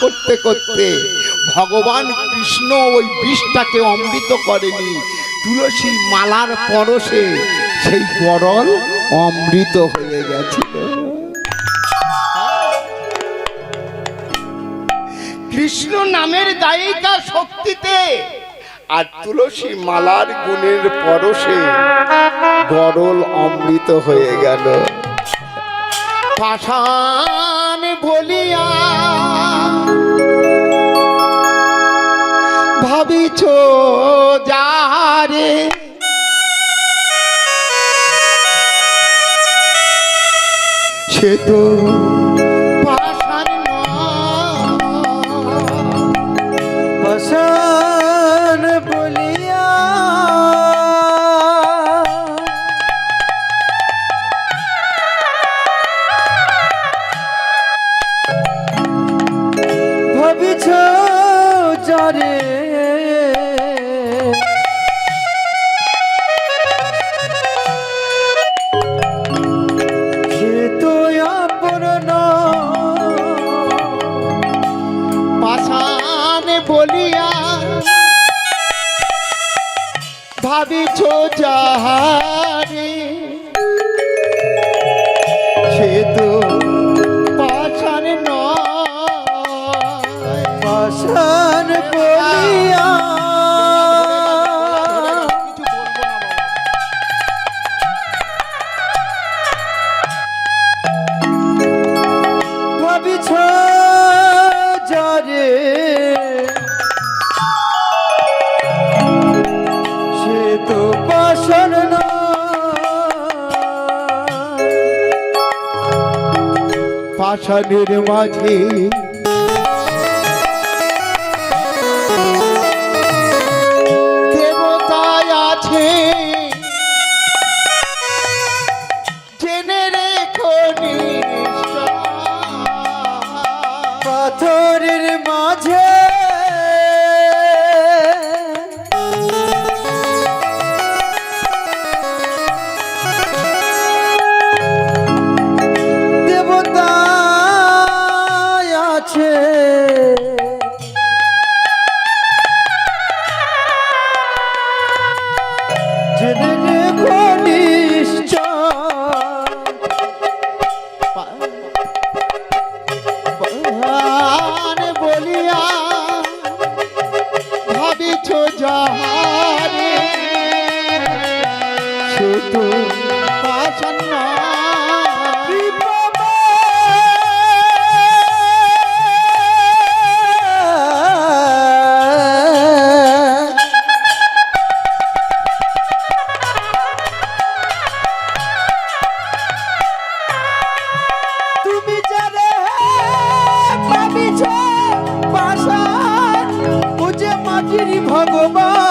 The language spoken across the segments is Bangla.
করতে করতে ভগবান কৃষ্ণ ওই বিষটাকে অমৃত করেনি, তুলসী মালার পরশে সেই গরল অমৃত হয়ে গেছিল। কৃষ্ণ নামের দায়িকা শক্তিতে আর তুলসী মালার গুণের পরশে গরল অমৃত হয়ে গেল। পাষাণ বলিয়া ভাবিছ যারে, সে তো পাষাণ পাষাণ বলিয়া ভাবিছ যারে, সে তো আপন পাষাণ বলিয়া ভাবিছ যাহারে, সে তো পাষাণ নয়। পাষাণ বলিয়া ভাবিছ যারে, সে তো পাষাণ পাষাণের মাঝে দেবতায় আছে, জেনে রেখো নিশ্চয়। পাথরের মাঝে দেবতা আছে, জেনে রেখো নিশ্চয়। পাষাণ বলিয়া ভাবিছ যাহারে, সে তো পাষাণ নয়। তুমি যারে ভাবিছ পাষাণ, ও যে মাটির ভগবান।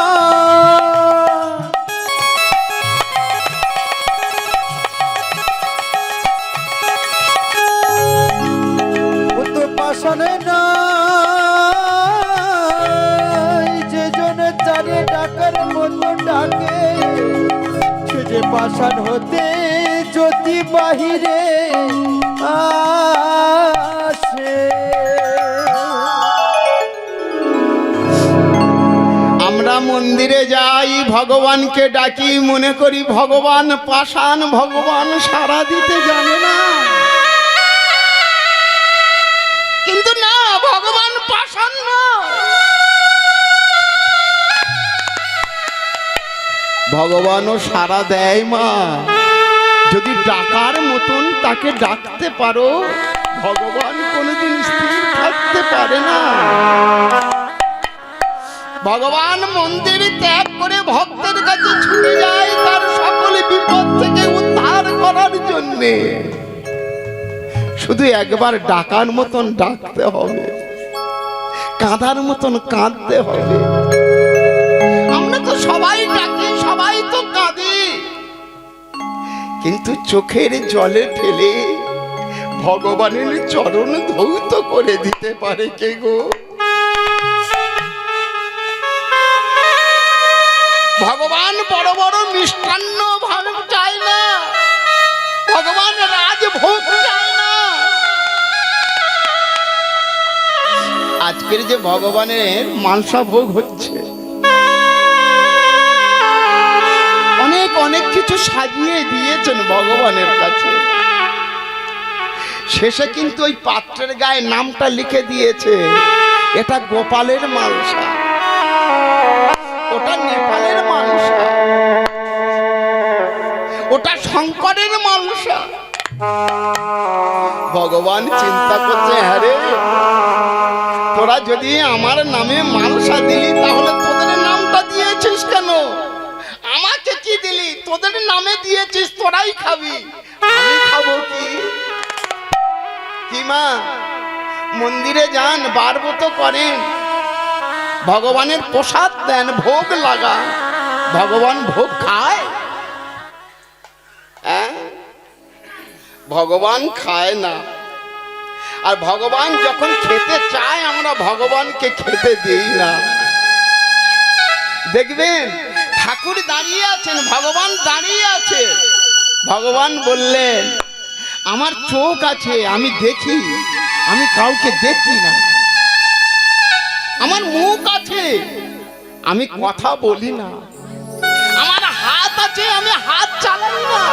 ও তো পাষাণ নয়, যে জনে তারে ডাকার মতো ডাকে, সে যে পাষাণ হতে জ্যোতি বাহিরে আসে। আমরা মন্দিরে যাই, ভগবানকে ডাকি, মনে করি ভগবান পাষাণ, ভগবান সাড়া দিতে জানে না। কিন্তু না, ভগবান পাষাণ না, ভগবানও সাড়া দেয় মা। যদি ডাকার মতন তাকে ডাকতে পারো, ভগবান কোনোদিন স্থির থাকতে পারে না। ভগবান মন্দির ত্যাগ করে ভক্তের কাছে ছুটে যায় তার সকল বিপদ থেকে উদ্ধার করার জন্যে। শুধু একবার ডাকার মতন ডাকতে হবে, কাঁদার মতন কাঁদতে হবে। আমরা তো সবাই ডাকি, সবাই তো কাঁদি, কিন্তু চোখের জলে ফেলে ভগবানের চরণ ধৌত করে দিতে পারে কে গো? ভগবান বড় বড় মিষ্টান্ন ভাব চায় না, ভগবান রাজভোগ চায় না। আজকের যে ভগবানের মানসা ভোগ হচ্ছে, অনেক অনেক কিছু সাজিয়ে দিয়েছেন ভগবানের কাছে, শেষে কিন্তু ওই পাত্রের গায়ে নামটা লিখে দিয়েছে, এটা গোপালের মালসা, ওটা নেপালের মালসা, ওটা শঙ্করের মালসা। ভগবান চিন্তা করছে, হ্যাঁ রে, তোরা যদি আমার নামে মালসা দিলি তাহলে তোদের নামটা দিয়েছিস কেন? আমাকে কি দিলি? তোদের নামে দিয়েছিস, তোরাই খাবি, আমি খাবো কি? কি মা, মন্দিরে যান, বারবত করেন, ভগবানের প্রসাদ দেন, ভোগ লাগা, ভগবান ভোগ খায়? ভগবান খায় না। আর ভগবান যখন খেতে চায় আমরা ভগবানকে খেতে দেই না। দেখবেন ঠাকুর দাঁড়িয়ে আছেন, ভগবান দাঁড়িয়ে আছে, ভগবান বললেন আমার চোখ আছে, আমি দেখি, আমি কাউকে দেখি না, আমার মুখ আছে, আমি কথা বলি না, আমার হাত আছে, আমি হাত চালাই না,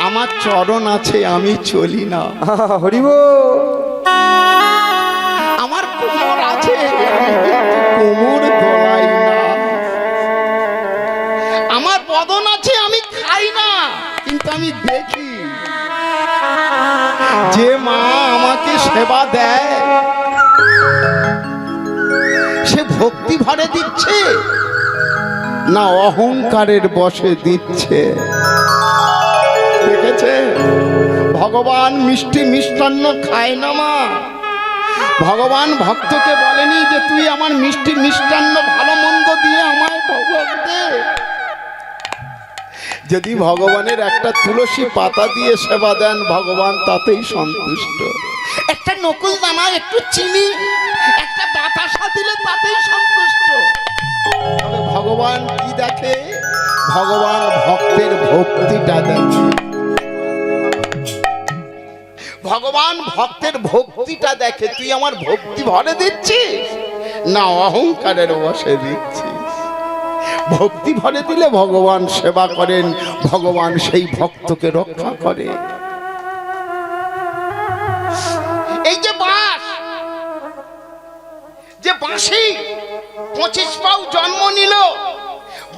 আমার চরণ আছে, আমি চলি না, হরিব, আমার কোমর আছে, কোমর দোলাই না, আমার বদন আছে, আমি খাই না, কিন্তু আমি দেখি। যে মা আমাকে সেবা দেয় সে ভক্তি ভরে দিচ্ছে না অহংকারের বশে দিচ্ছে? দেখেছে ভগবান মিষ্টি মিষ্টান্ন খায় না মা। ভগবান ভক্তকে বলেনি যে তুই আমার মিষ্টি মিষ্টান্ন ভালো মন্দ দিয়ে আমায় ভোগ দে। যদি ভগবানের একটা তুলসী পাতা দিয়ে সেবা দেন ভগবান তাতেই সন্তুষ্ট। একটা নকুল দানা, একটু চিনি, একটা বাতাসা দিলে তাতেই সন্তুষ্ট। তবে ভগবান কি দেখে? ভগবান ভক্তের ভক্তিটা দেখে। ভগবান ভক্তের ভক্তিটা দেখে, তুই আমার ভক্তি ভরে দিচ্ছিস না অহংকারের বশে দিচ্ছিস। ভক্তি ভরে দিলে ভগবান সেবা করেন, ভগবান সেই ভক্তকে রক্ষা করে। এই যে বাঁশ, যে বাঁশি 25 পাউ জন্ম নিল,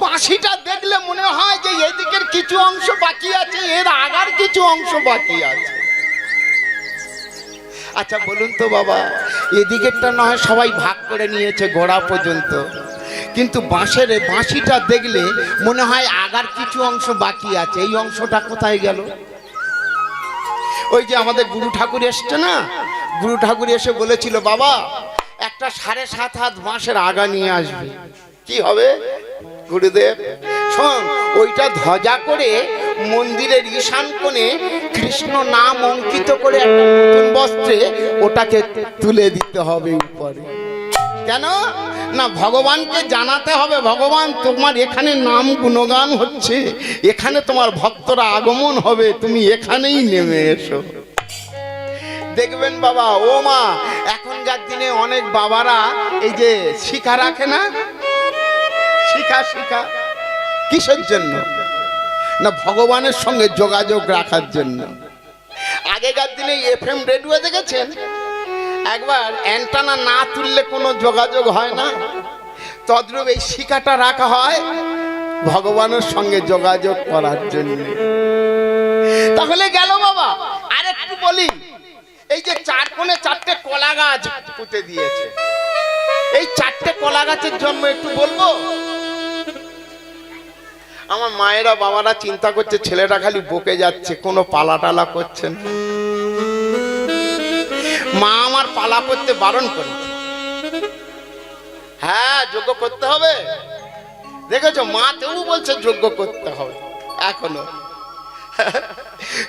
বাঁশিটা দেখলে মনে হয় যে এদিকের কিছু অংশ বাকি আছে, এর আগার কিছু অংশ বাকি আছে। আচ্ছা বলুন তো বাবা, এদিকেরটা না হয় সবাই ভাগ করে নিয়েছে গোড়া পর্যন্ত, কিন্তু বাঁশের বাঁশিটা দেখলে মনে হয় আগার কিছু অংশ বাকি আছে, এই অংশটা কোথায় গেল? ওই যে আমাদের গুরু ঠাকুর এসছে না, গুরু ঠাকুর এসে বলেছিল বাবা একটা 7.5 হাত বাঁশের আগা নিয়ে আসবে। কি হবে গুরুদেব? শোন, ওইটা ধ্বজা করে মন্দিরের ঈশান কোণে কৃষ্ণ নাম অঙ্কিত করে একটা নতুন বস্ত্রে ওটাকে তুলে দিতে হবে উপরে। কেন না? ভগবানকে জানাতে হবে ভগবান তোমার এখানে নাম গুণগান হচ্ছে, এখানে তোমার ভক্তরা আগমন হবে, তুমি এখানেই নেমে এসো। দেখবেন বাবা, ও মা, এখনকার দিনে অনেক বাবারা এই যে শিখা রাখে না, শিখা শিখা কিসের জন্য? না ভগবানের সঙ্গে যোগাযোগ রাখার জন্য। আগেকার দিনে FM রেডিও দেখেছেন, একবার অ্যান্টেনা না তুললে কোনো যোগাযোগ হয় না, তদ্রূপ এই শিখাটা রাখা হয় ভগবানের সঙ্গে যোগাযোগ করার জন্য। তাহলে গেল বাবা। আর একটু বলি, এই যে 4 কোণে 4টে কলা গাছ পুঁতে দিয়েছে, এই 4টে কলা গাছের জন্ম একটু বলবো। আমার মায়েরা বাবারা চিন্তা করছে ছেলেটা খালি বকে যাচ্ছে, কোনো পালা টালা করছে না। মা আমার পালা করতে বারণ করেছে। হ্যাঁ, যোগ্য করতে হবে। দেখেছো, মা তেও বলছে যোগ্য করতে হবে এখনো।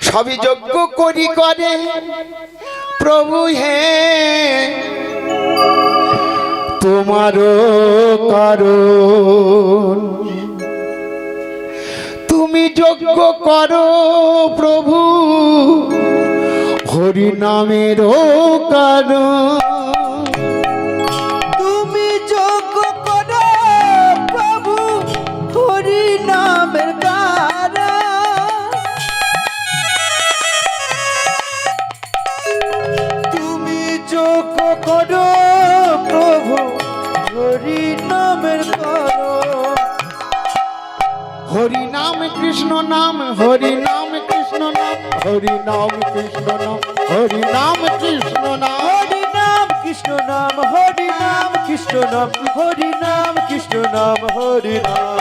সবই যোগ্য করি করে প্রভু হে, তোমারও কারণ তুমি যোগ্য করো প্রভু, হরি নামেরও কারণ তুমি যোগ্য করো প্রভু হরি নামের দ্বারা। তুমি যোগ্য করো প্রভু হরি নামের কারণ। হরি নাম কৃষ্ণ নাম, হরি নাম কৃষ্ণ নাম, হরি নাম কৃষ্ণ নাম, হরি নাম কৃষ্ণ নাম, হরি নাম কৃষ্ণ নাম, হরি নাম কৃষ্ণ নাম, হরি নাম কৃষ্ণ নাম, হরি নাম,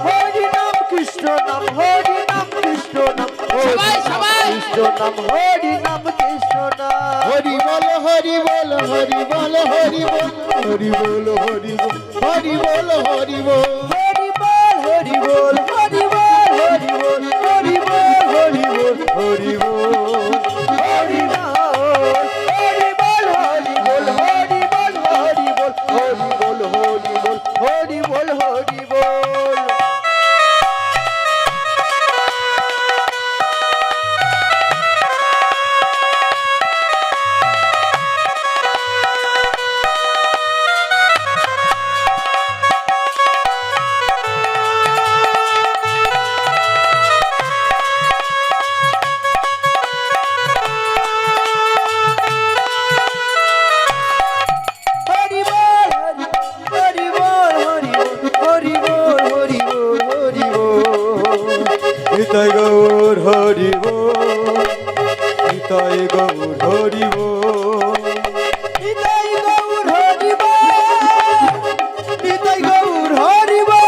হরি নাম কৃষ্ণ নাম, হরি নাম কৃষ্ণ নাম, সবাই, সবাই। কৃষ্ণ নাম, হরি নাম কৃষ্ণ নাম। হরি বল হরি বল হরি বল হরি বল হরি বল হরি বল হরি বল হরি বল। হরি বল হরি বল হরি বল হরি বল হরি বল হরি বল হরি বল হরি নাম হরি বল হরি বল হরি বল হরি বল হরি বল হরি বল হরি বল। হরি বল হরি বল হরি বল হরি বল হরি বল নিতাই গৌর হরি বল নিতাই গৌর হরি বল নিতাই গৌর হরি বল নিতাই গৌর হরি বল।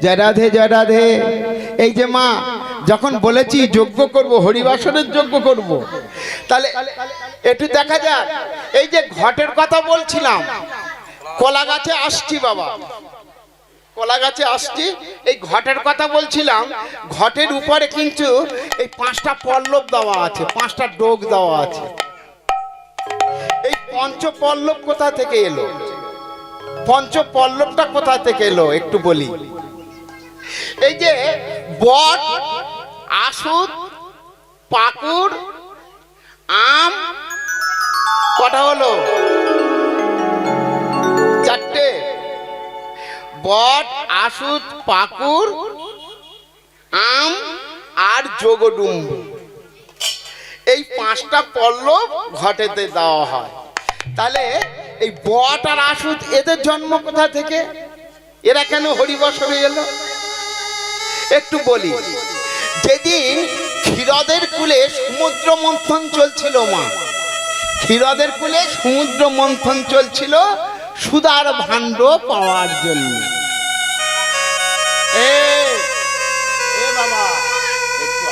জয় রাধে জয় রাধে। এই যে মা যখন বলেছি যজ্ঞ করব, হরিবাসনের যজ্ঞ করব, তাহলে একটু দেখা যাক। এই যে ঘটের কথা বলছিলাম, কলা গাছে আসছি বাবা, কলা গাছে আসছি, এই ঘটের কথা বলছিলাম। ঘটের উপরে কিন্তু এই 5টা পল্লব দেওয়া আছে, 5টা ডোক দেওয়া আছে। এই পঞ্চপল্লব কোথা থেকে এলো? পঞ্চপল্লবটা কোথা থেকে এলো একটু বলি। এই যে বট, আসুদ, পাকুড়, আম, কটা হলো? 4টে। বট, আসুদ, পাকুড়, আম আর যোগডুম্ব, এই 5টা পল্লব ঘটেতে দেওয়া হয়। তাহলে এই বট আর আসুদ এদের জন্ম কোথা থেকে? এরা কেন হরিবসনে এলো একটু বলি। যেদিন ক্ষীরদের কুলে সমুদ্র মন্থন চলছিল মা, ক্ষীরদের কুলে সমুদ্র মন্থন চলছিল সুধার ভাণ্ড পাওয়ার জন্য। এ বাবা একটু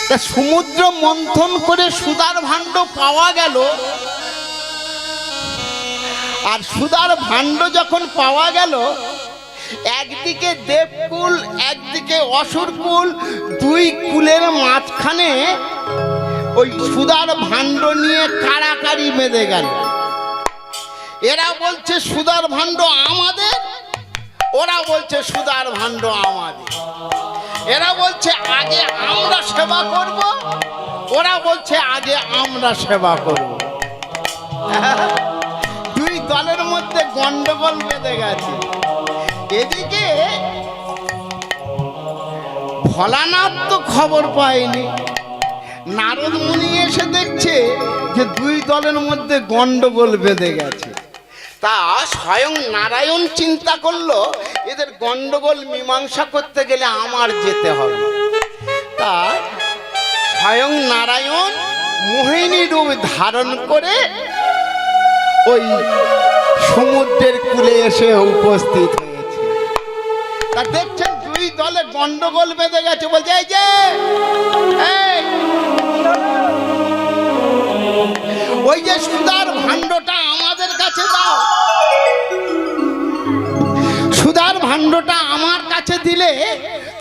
তা সমুদ্র মন্থন করে সুধার ভাণ্ড পাওয়া গেল। আর সুধার ভাণ্ড যখন পাওয়া গেল, একদিকে দেবকুল একদিকে অসুরকুল, 2 কুলের মাঝখানে ওই সুধার ভাণ্ড নিয়ে কাড়াকাড়ি বেঁধে গেল। এরা বলছে সুধার ভাণ্ড আমাদের, ওরা বলছে সুধার ভাণ্ড আমাদের। এরা বলছে আগে আমরা সেবা করব, ওরা বলছে আগে আমরা সেবা করব। 2 দলের মধ্যে গন্ডগোল বেঁধে গেছে। এদিকে ভোলানাথ তো খবর পায়নি, নারদ মুনি এসে দেখছে যে 2 দলের মধ্যে গন্ডগোল বেঁধে গেছে। তা স্বয়ং নারায়ণ চিন্তা করলো এদের গন্ডগোল মীমাংসা করতে গেলে আমার যেতে হবে। তা স্বয়ং নারায়ণ মোহিনী রূপ ধারণ করে ওই সমুদ্রের কূলে এসে উপস্থিত হয়েছে। তা দেখছেন 2 দলে গন্ডগোল বেঁধে গেছে, বলছে এই যে ওই যে সুধার ভাণ্ডটা আমাদের কাছে দাও, সুধার ভাণ্ডটা আমার কাছে দিলে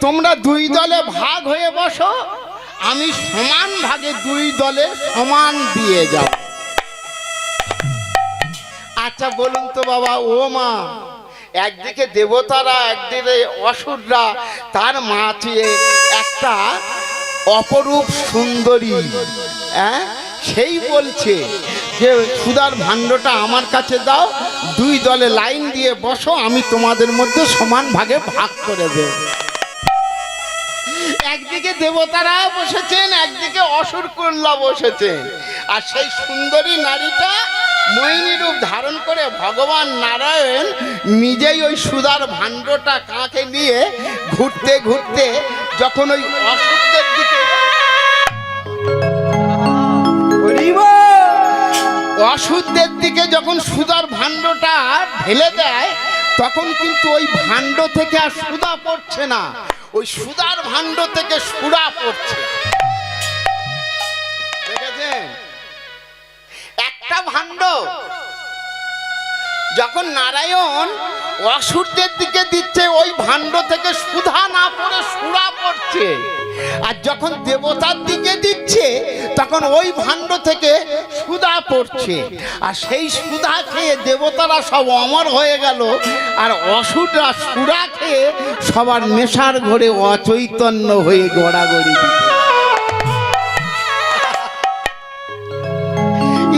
তোমরা 2 দলে ভাগ হয়ে বসো, আমি সমান ভাগে 2 দলে সমান দিয়ে যাব। আচ্ছা বলুন তো বাবা, ও মা, একদিকে দেবতারা, একদিকে অসুররা, তার মাঝে একটা অপরূপ সুন্দরী, হ্যাঁ, সেই বলছে যে সুধার ভাণ্ডটা আমার কাছে দাও, দুই দলে লাইন দিয়ে বসো, আমি তোমাদের মধ্যে সমান ভাগে ভাগ করে দেব। একদিকে দেবতারা বসেছেন, একদিকে অসুরকুল্লা বসেছেন, আর সেই সুন্দরী নারীটা মোহিনী রূপ ধারণ করে ভগবান নারায়ণ নিজেই ওই সুধার ভাণ্ডটা কাঁখে নিয়ে ঘুরতে ঘুরতে যখন ওই অসুরদের দিকে অসুরদের দিকে যখন সুধার ভাণ্ডটা ঢেলে দেয়, তখন কিন্তু ওই ভাণ্ড থেকে আর সুধা পড়ছে না, ওই সুধার ভাণ্ড থেকে সুরা পড়ছে। দেখেছেন? একটা ভাণ্ড যখন নারায়ণ অসুরদের দিকে দিচ্ছে, ওই ভাণ্ড থেকে সুধা না পড়ে সুরা পড়ছে, আর যখন দেবতার দিকে দিচ্ছে তখন ওই ভাণ্ড থেকে সুধা পড়ছে, আর সেই সুধা খেয়ে দেবতারা সব অমর হয়ে গেল, আর অসুররা সুরা খেয়ে সবার নেশার ঘরে অচৈতন্য হয়ে গড়াগড়ি দিচ্ছে।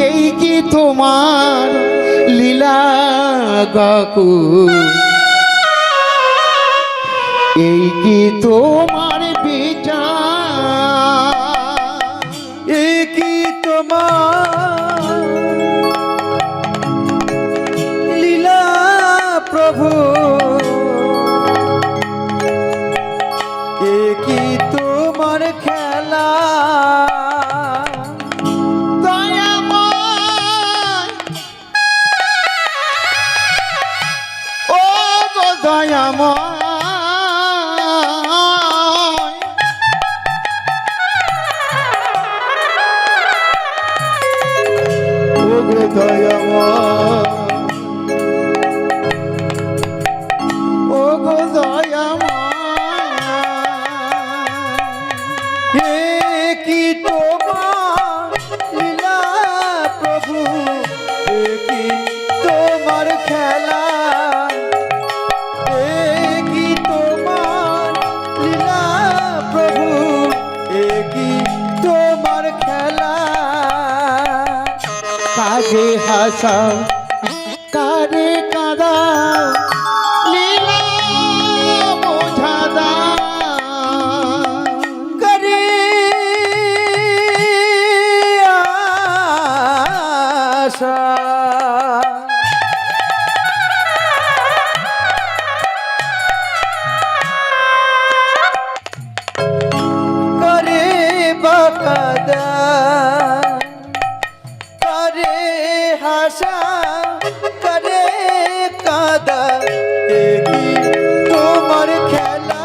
এই কি তোমার লীলা গকুল, এই কি তোমার বিচার, এই কি তোমার লীলা প্রভু, এ কি তোমার খেলা, কাজে হাসাও কারে কাঁদাও, লীলা বোঝা দাও, করে আশা করে বাকাদা, করে হাসা করে কাদা, এ কি তোমার খেলা,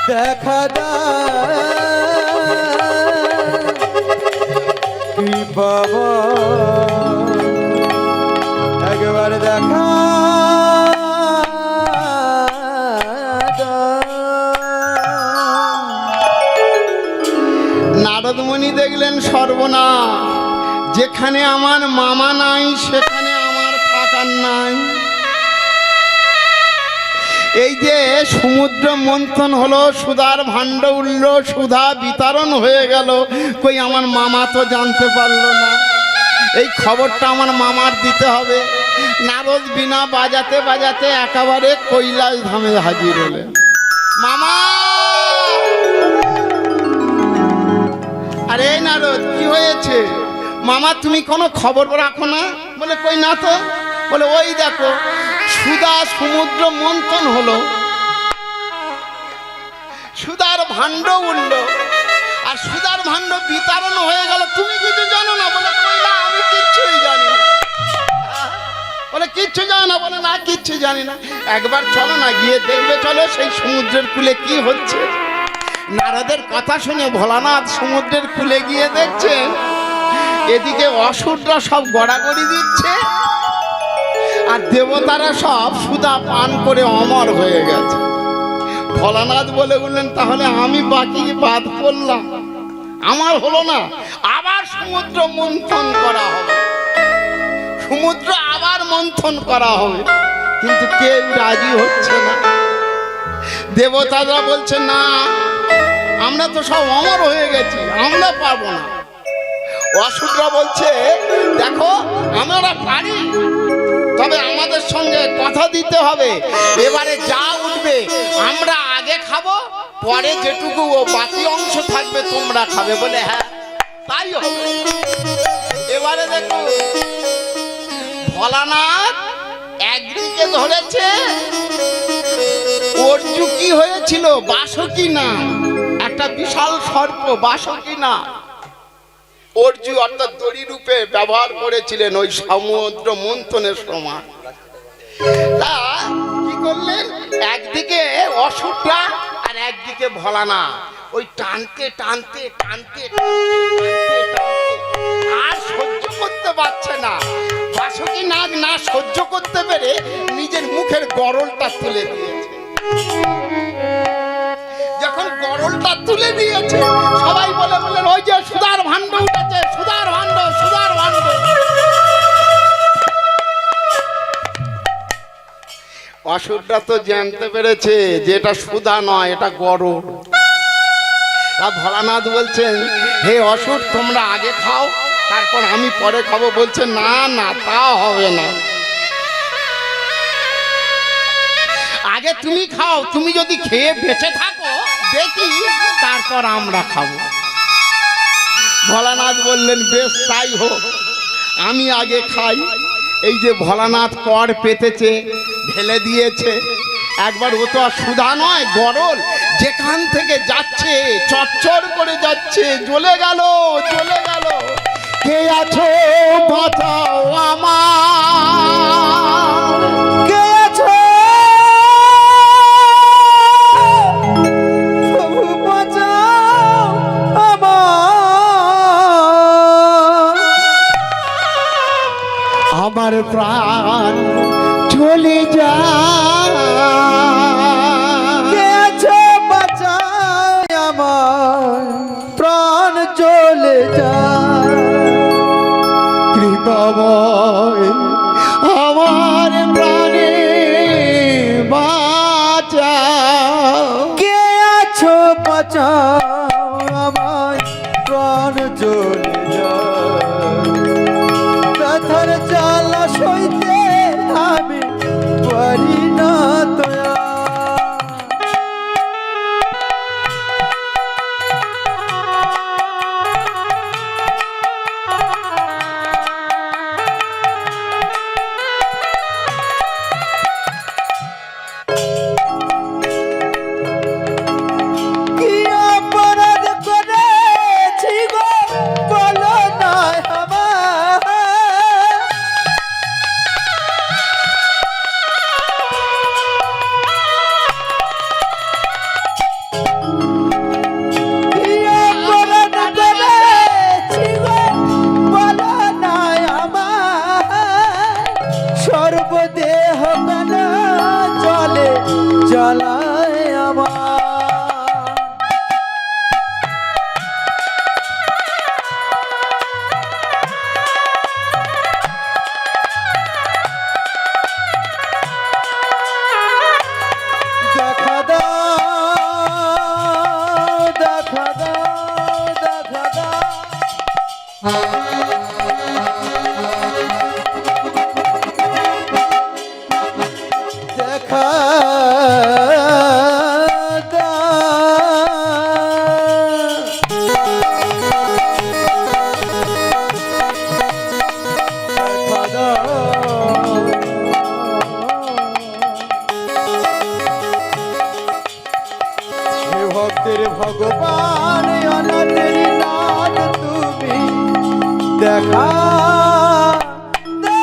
দেখা কি বাবা একবার দেখা নারদমণি দেখলেন সর্বনাশ, যেখানে আমার মামা নাই সেখানে আমার থাকার নাই। এই যে সমুদ্র মন্থন হলো, সুধার ভাণ্ড উঠল, সুধা বিতরণ হয়ে গেল, কই আমার মামা তো জানতে পারলো না, এই খবরটা আমার মামার দিতে হবে। নারদ বিনা বাজাতে বাজাতে একেবারে কৈলাস ধামে হাজির হলেন। মামা, আরে নারদ কি হয়েছে? মামা তুমি কোনো খবর রাখো না? বলে কই না তো। বলে ওই দেখো সুধা সমুদ্র মন্থন হলো, সুধার ভাণ্ড উঠল, আর সুধার ভাণ্ড বিতরণ হয়ে গেল, তুমি কিছু জানো না? বলে কই না, আমি কিচ্ছুই জানি না। বলে কিচ্ছু জানো না? বলে না, কিচ্ছু জানি না। একবার চলো না, গিয়ে দেখবে চলো সেই সমুদ্রের কূলে কি হচ্ছে। নারদের কথা শুনে ভোলানাথ সমুদ্রের কূলে গিয়ে দেখছেন এদিকে অসুররা সব গড়াগড়ি দিচ্ছে, আর দেবতারা সব সুধা পান করে অমর হয়ে গেছে। ভোলানাথ বলে উঠলেন, তাহলে আমি বাকি বাদ পড়লাম, আমার হলো না। আবার সমুদ্র মন্থন করা হবে, সমুদ্র আবার মন্থন করা হবে, কিন্তু কেউ রাজি হচ্ছে না। দেবতারা বলছে না, আমরা তো সব অমর হয়ে গেছি, আমরা পারবো না। অসুররা বলছে, দেখো আমরা পারি, তবে আমাদের সঙ্গে কথা দিতে হবে। এবারে যা উঠবে আমরা আগে খাবো, পরে যেটুকু ও বাকি অংশ থাকবে তোমরা খাবে। বলে হ্যাঁ তাই হবে। এবারে দেখো ভোলানাথ একদিকে ধরেছে, অর্জু কি হয়েছিল, বাসকি না, একটা বিশাল সর্প, বাসকি না, অর্জু অর্থাৎ দড়ি রূপে ব্যবহার করেছিলেন ওই সমুদ্র মন্থনের সময়। তা কি করলেন, একদিকে অসুরটা আর একদিকে ভোলানাথ ওই টানতে টানতে টানতে টানতে আর সহ্য করতে পারছে না। বাসুকি নাগ না সহ্য করতে পেরে নিজের মুখের গরলটা তুলে দিয়েছে। যখন গরলটা তুলে দিয়েছে সবাই বলে বললেন, ওই যে সুধার ভাণ্ড উঠেছে, সুধার ভাণ্ড, সুধার ভাণ্ড। অসুরটা তো জানতে পেরেছে যে এটা সুধা নয়, এটা গরল। ভোলানাথ বলছেন, হে অসুর তোমরা আগে খাও, তারপর আমি পরে খাবো। বলছে না না, তা হবে না, আগে তুমি খাও, তুমি যদি খেয়ে বেঁচে থাকো দেখি, তারপর আমরা খাবো। ভোলানাথ বললেন, বেশ তাই হোক, আমি আগে খাই। এই যে ভোলানাথ কর পেতেছে, ঢেলে দিয়েছে, একবার ও তো আর সুধা নয়, গরল, যেখান থেকে যাচ্ছে চচ্চর করে যাচ্ছে, জ্বলে গেল, জ্বলে গেল। কে আছো বাঁচাও আমার, কে আছো প্রভু বাঁচাও আমার প্রাণ চলে যায়। কে আছো বাঁচাও আমার প্রাণ চলে যায়। কৃপাময় আমার প্রাণে বাঁচাও। কে আছো বাঁচাও আমার প্রাণ চলে যায়। ব্যথার জ্বালা সইতে আমি পারি না দয়া। কি অপরাধ করেছি গো বলো না আমায়। কি অপরাধ করেছি গো বলো না আমায়। সর্বদেহ কেন চলে জ্বালায় আমার। দেখা দাও, দেখা দাও, দেখা দাও। দেখা ভক্তের ভগবান অনাথের নাম দেখা দে।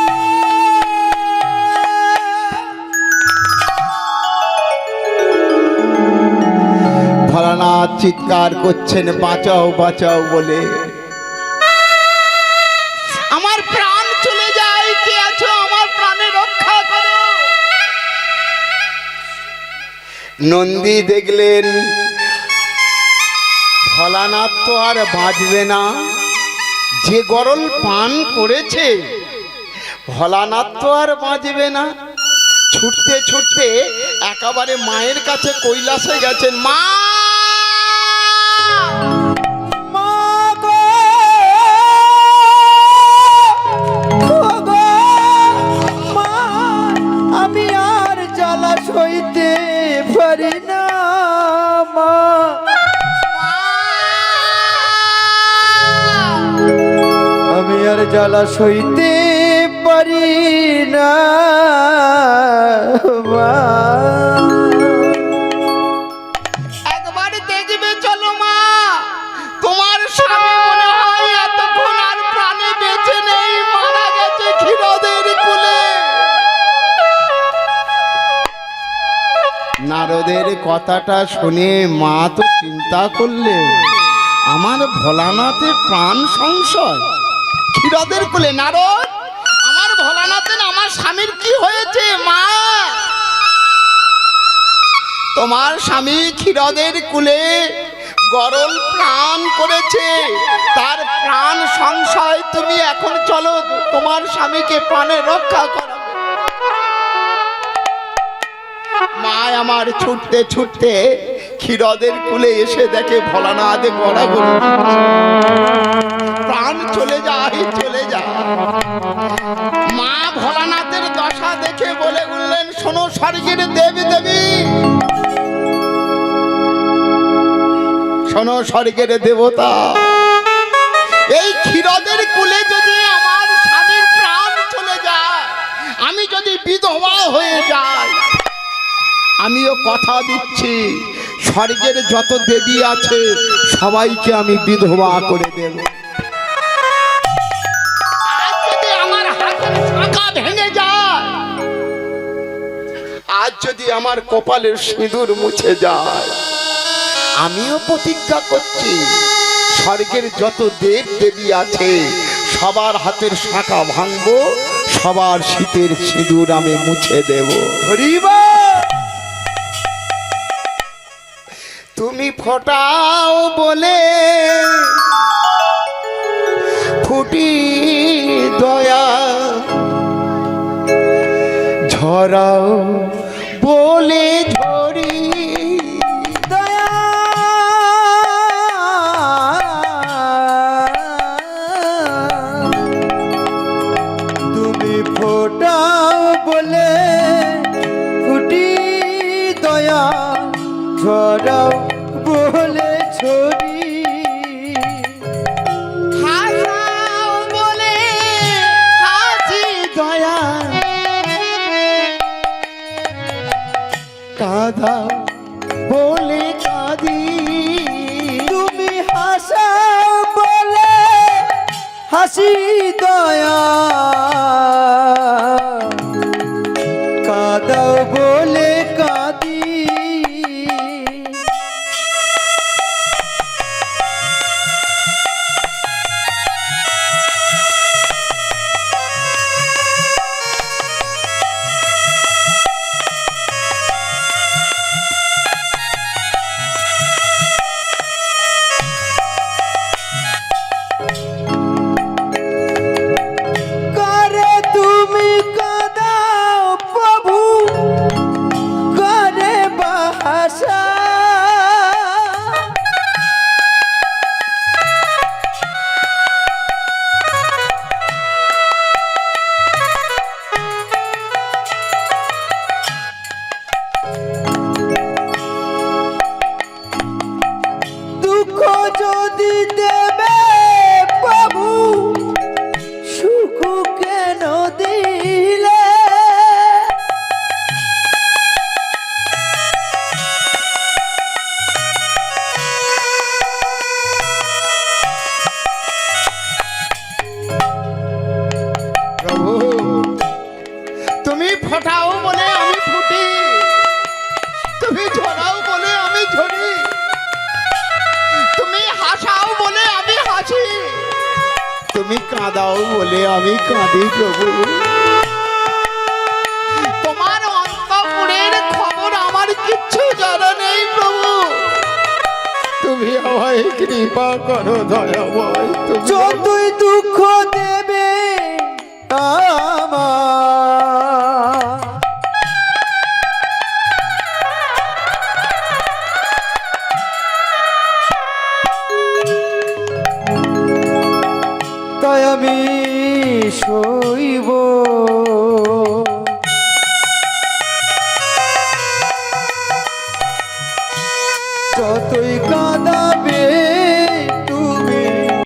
ভোলানাথ চিৎকার করছেন বাঁচাও বাঁচাও বলে। আমার প্রাণ চলে যায়, কে আছো আমার প্রাণে রক্ষা করো। নন্দী দেখলেন ভোলানাথ তো আর বাঁচবে না, যে গরল পান করেছে ভোলানাথ তো আর বাঁচবে না। ছুটতে ছুটতে একেবারে মায়ের কাছে কৈলাসে গেছেন। মা, মা গো, গো, মা, আমি আর জ্বালা সইতে পারি না মা। আমি আর জ্বালা সইতে পারি না মা। একবার দেখবে চলো মা, তোমার স্বামী মনে হয় এতক্ষণ আর প্রাণে বেঁচে নেই, মারা গেছে ক্ষীরদের কুলে। নারদের কথাটা শুনে মা তো চিন্তা করলে, আমার ভোলানাথের প্রাণ সংশয় ক্ষীরদের কুলে। নারদ, আমার ভোলানাথের আমার স্বামীর কি হয়েছে? মা, তোমার স্বামী ক্ষীরদের কুলে গরল প্রাণ করেছে, তার প্রাণ সংশয়। তুমি এখন চলো, তোমার স্বামীকে প্রাণে রক্ষা করো। মা আমার ছুটতে ছুটতে ক্ষীরদের কুলে এসে দেখে ভোলানাথে গড়াগড়ি, প্রাণ চলে যায় চলে যায়। মা ভোলানাথের দশা দেখে বলে উঠলেন, শোনো স্বর্গের দেবী দেবী, শোনো স্বর্গের দেবতা, এই ক্ষীরদের কুলে যদি আমার স্বামীর প্রাণ চলে যায়, আমি যদি বিধবা হয়ে যাই, আমিও কথা দিচ্ছি স্বর্গের যত দেবী আছে সবাইকে আমি বিধবা করে দেব। আজ যদি আমার হাতের শাঁখা ভেঙে যায়, আজ যদি আমার কপালের সিঁদুর মুছে যায়, আমিও প্রতিজ্ঞা করছি স্বর্গের যত দেব দেবী আছে সবার হাতের শাঁখা ভাঙবো, সবার শীতের সিঁদুর আমি মুছে দেব। হরিবা তুমি ফোটাও বলে ফুটি দয়া, ঝরাও বলে ঝরি দয়া, তুমি ফোটাও বলে ফুটি দয়া, ঝরাও বলে ছড়ি। হাসাও বলে হাসি দয়া, দাও বলে আমি কাঁদি প্রভু। তোমার অন্তঃপুরের খবর আমার কিচ্ছু জানা নেই প্রভু, তুমি আমায় কৃপা করো দয়াময়। তুমি যতই দুঃখ দেবে আমার, তাই আমি সইব